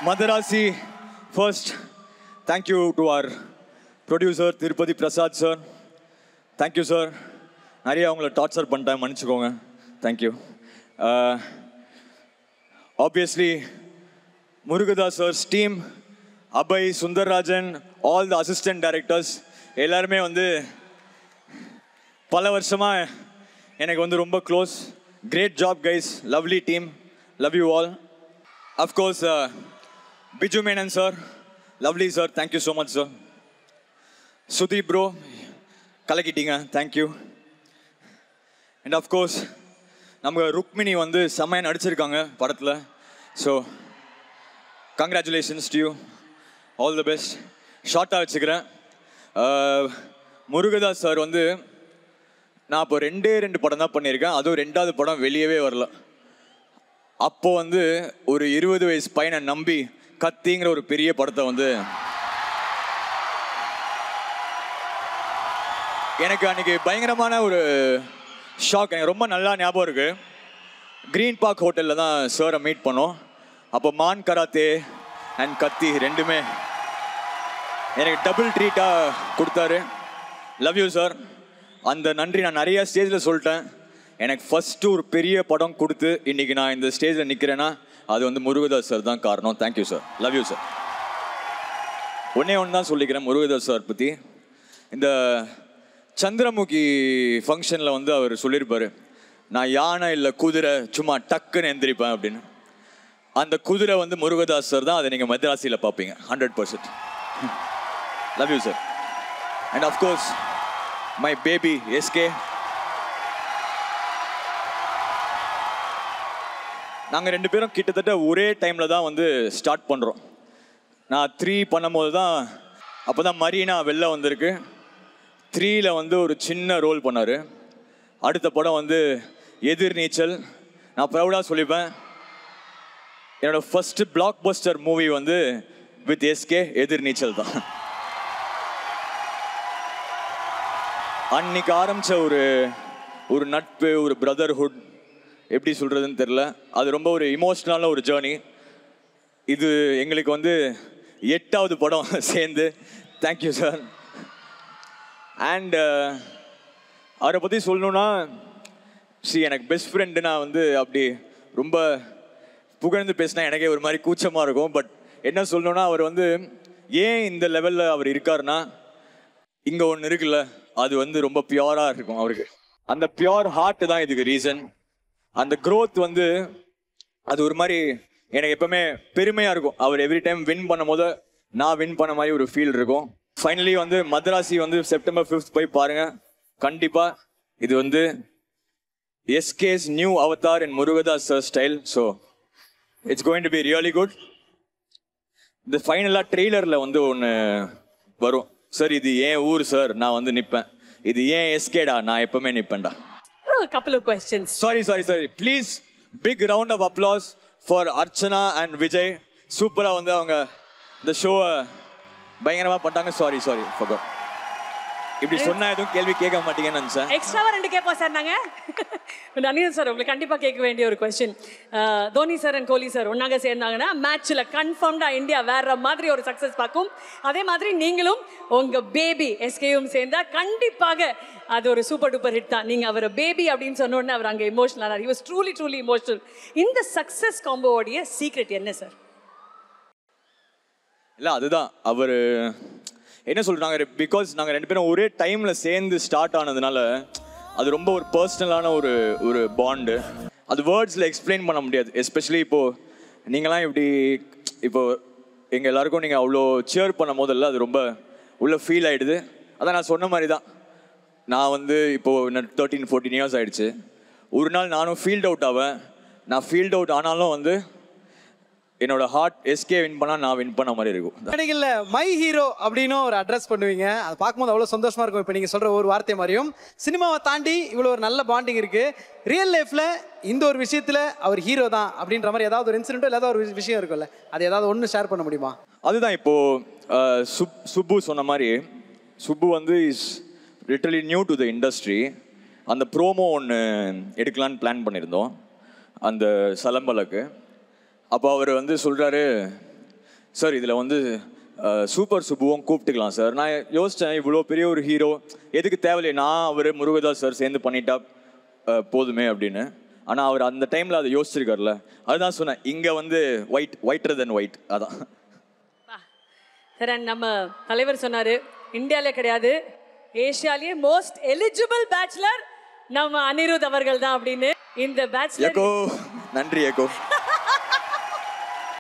Madarasi, first, thank you to our producer, Tirupati Prasad sir. Thank you, sir. நிறைய அவங்கள torture பண்ணிட்டேன், மன்னிச்சுக்கோங்க. Thank you. Obviously, Murugadas sir's team, Abhay, Sundarrajan, all the assistant directors, எல்லாருமே வந்து பல வருஷமா எனக்கு வந்து ரொம்ப close. Great job, guys. Lovely team. Love you all. Of course, Biju Menon sir. Lovely sir. Thank you so much, sir. Sudeep bro. கலக்கிட்டீங்க. Thank you. And of course, நம்ம ருக்மிணி வந்து செம்மையாக நடிச்சிருக்காங்க படத்தில். So congratulations to you. All the best. ஷார்ட்டாக வச்சுக்கிறேன். Murugadoss sir வந்து நான் இப்போ 2 படம் தான் பண்ணியிருக்கேன். அதுவும் 2வது படம் வெளியவே வரல. அப்போ வந்து ஒரு 20 வயசு பையனை நம்பி கத்திங்கிற ஒரு பெரிய படத்தை வந்து எனக்கு அன்றைக்கி பயங்கரமான ஒரு ஷாக். எனக்கு ரொம்ப நல்லா ஞாபகம் இருக்குது. க்ரீன் பார்க் ஹோட்டலில் தான் சாரை மீட் பண்ணோம். அப்போ மான் கராத்தே அண்ட் கத்தி ரெண்டுமே எனக்கு டபுள் ட்ரீட்டாக கொடுத்தாரு. Love you sir. அந்த நன்றி நான் நிறையா ஸ்டேஜில் சொல்லிட்டேன். எனக்கு ஃபஸ்ட்டு ஒரு பெரிய படம் கொடுத்து இன்றைக்கி நான் இந்த ஸ்டேஜில் நிற்கிறேன்னா அது வந்து முருகதாஸ் சார் தான் காரணம். Thank you sir. Love you sir. ஒன்றே தான் சொல்லிக்கிறேன் முருகதாஸ் சார் பற்றி. இந்த சந்திரமுகி ஃபங்க்ஷனில் வந்து அவர் சொல்லியிருப்பார், நான் யானை இல்லை குதிரை சும்மா டக்குன்னு எந்திரிப்பேன் அப்படின்னு. அந்த குதிரை வந்து முருகதாஸ் சார் தான். அதை நீங்கள் மദ്രാസിயில் பார்ப்பீங்க 100%. Love you sir. And of course my baby SK. நாங்கள் 2 பேரும் கிட்டத்தட்ட ஒரே டைமில் தான் வந்து ஸ்டார்ட் பண்ணுறோம். நான் 3 பண்ணும்போது தான் அப்போ தான் மரீனா வெளில வந்திருக்கு. 3ல் வந்து ஒரு சின்ன ரோல் பண்ணார். அடுத்த படம் வந்து எதிர்நீச்சல். நான் ப்ரௌடாக சொல்லிப்பேன், என்னோடய ஃபஸ்ட்டு பிளாக் பஸ்டர் மூவி வந்து வித் எஸ்கே எதிர்நீச்சல் தான். அன்னைக்கு ஆரம்பித்த ஒரு நட்பு, ஒரு பிரதர்ஹுட், எப்படி சொல்கிறதுன்னு தெரில. அது ரொம்ப ஒரு இமோஷ்னலான ஒரு ஜேர்னி. இது எங்களுக்கு வந்து 8வது படம் சேர்ந்து. Thank you sir. அண்ட் அவரை பற்றி சொல்லணுன்னா, எனக்கு பெஸ்ட் ஃப்ரெண்டு. நான் வந்து அப்படி ரொம்ப புகழ்ந்து பேசினா எனக்கே ஒரு மாதிரி கூச்சமாக இருக்கும். பட் என்ன சொல்லணுன்னா, அவர் வந்து ஏன் இந்த லெவலில் அவர் இருக்காருன்னா, இங்கே ஒன்று இருக்குல்ல, அது வந்து ரொம்ப பியூராக இருக்கும் அவருக்கு. அந்த பியூர் ஹார்ட் தான் இதுக்கு ரீசன். அந்த க்ரோத் வந்து அது ஒரு மாதிரி எனக்கு எப்பவுமே பெருமையாக இருக்கும். அவர் எவ்ரி டைம் வின் பண்ணும் போது நான் வின் பண்ண மாதிரி ஒரு ஃபீல் இருக்கும். ஃபைனலி வந்து மദ്രാசி வந்து September 5th போய் பாருங்கள். கண்டிப்பாக இது வந்து SK's new avatar in Murugadoss sir style. So it's going to be really good. இந்த ஃபைனலாக ட்ரெய்லரில் வந்து ஒன்று வரும், சார் இது ஏன் ஊர் சார், நான் வந்து நிற்பேன். இது ஏன் எஸ்கேடா, நான் எப்பவுமே நிற்பேன்டா. A couple of questions. Sorry. Please, big round of applause for Archana and Vijay. சூப்பராக வந்து அவங்க இந்த ஷோவை பயங்கரமாக பண்ணிட்டாங்க. Sorry forgot. இப்படி சொன்னா எதுவும் கேள்வி கேட்க மாட்டீங்கன்னு நினச்சேன். எக்ஸ்ட்ராவாக 2 கேட்போம் சார் நாங்கள். அனிருத் சார், உங்களுக்கு கண்டிப்பாக கேட்க வேண்டிய ஒரு question. Dhoni sir and Kohli sir ஒன்றாக சேர்ந்தாங்கன்னா மேட்ச்சில் கன்ஃபார்ம்டாக இந்தியா வேற மாதிரி ஒரு சக்ஸஸ் பார்க்கும். அதே மாதிரி நீங்களும் உங்கள் பேபி எஸ்கேயும் சேர்ந்தால் கண்டிப்பாக அது ஒரு சூப்பர் டூப்பர் ஹிட் தான். நீங்கள் அவரை பேபி அப்படின்னு சொன்ன உடனே அவர் அங்கே இமோஷனலாக, ஹி வாஸ் ட்ரூலி இமோஷனல். இந்த சக்ஸஸ் காம்போவோடைய சீக்ரெட் என்ன சார்? இல்லை, அதுதான் அவர் என்ன சொல்கிறாங்க, பிகாஸ் நாங்கள் 2 பேரும் ஒரே டைமில் சேர்ந்து ஸ்டார்ட் ஆனதுனால அது ரொம்ப ஒரு பர்சனலான ஒரு பாண்டு. அது வேர்ட்ஸில் எக்ஸ்பிளைன் பண்ண முடியாது. எஸ்பெஷலி இப்போது நீங்களாம் இப்படி இப்போது எங்கள் எல்லாருக்கும் நீங்கள் அவ்வளோ சேர் பண்ணும் போதெல்லாம் அது ரொம்ப உள்ள ஃபீல் ஆகிடுது. அதான் நான் சொன்ன மாதிரி தான். நான் வந்து இப்போது 13-14 இயர்ஸ் ஆகிடுச்சு. ஒரு நாள் நானும் ஃபீல்ட் அவுட் ஆவேன். நான் ஃபீல்ட் அவுட் ஆனாலும் வந்து என்னோட ஹார்ட் எஸ்கே வின் பண்ணால் நான் வின் பண்ண மாதிரி இருக்கும். இல்லை, மை ஹீரோ அப்படின்னு ஒரு அட்ரஸ் பண்ணுவீங்க. அதை பார்க்கும்போது அவ்வளோ சந்தோஷமாக இருக்கும். இப்போ நீங்கள் சொல்கிற ஒரு வார்த்தை மாதிரியும் சினிமாவை தாண்டி இவ்வளோ ஒரு நல்ல பாண்டிங் இருக்குது. ரியல் லைஃப்பில் இந்த ஒரு விஷயத்தில் அவர் ஹீரோ தான் அப்படின்ற மாதிரி ஏதாவது ஒரு இன்சிடென்ட்டோ ஏதாவது ஒரு விஷயம் இருக்குல்ல, அது ஏதாவது ஒன்று ஷேர் பண்ண முடியுமா? அதுதான் இப்போது சுப்பு சொன்ன மாதிரி, சுப்பு வந்து is literally new to the industry. அந்த ப்ரோமோ ஒன்று எடுக்கலான்னு பிளான் பண்ணியிருந்தோம் அந்த சலம்பலுக்கு. அப்போ அவர் வந்து சொல்கிறாரு, சார் இதில் வந்து சூப்பர் சுப்புவும் கூப்பிட்டுக்கலாம் சார். நான் யோசித்தேன் இவ்வளோ பெரிய ஒரு ஹீரோ எதுக்கு தேவையில்லை, நான் அவர் முருகதாஸ் சார் சேர்ந்து பண்ணிட்டா போதுமே அப்படின்னு. ஆனால் அவர் அந்த டைமில் அதை யோசிச்சிருக்காருல்ல, அதுதான் சொன்னேன். இங்கே வந்து ஒயிட்டர் தென் ஒயிட். அதான் சார். நம்ம தலைவர் சொன்னார் இந்தியாவிலே கிடையாது ஏஷியாலேயே மோஸ்ட் எலிஜிபிள் பேச்சுலர் நம்ம அனிருத் அவர்கள் தான் அப்படின்னு. இந்த பேச்சுலர் நன்றி ஏகோ.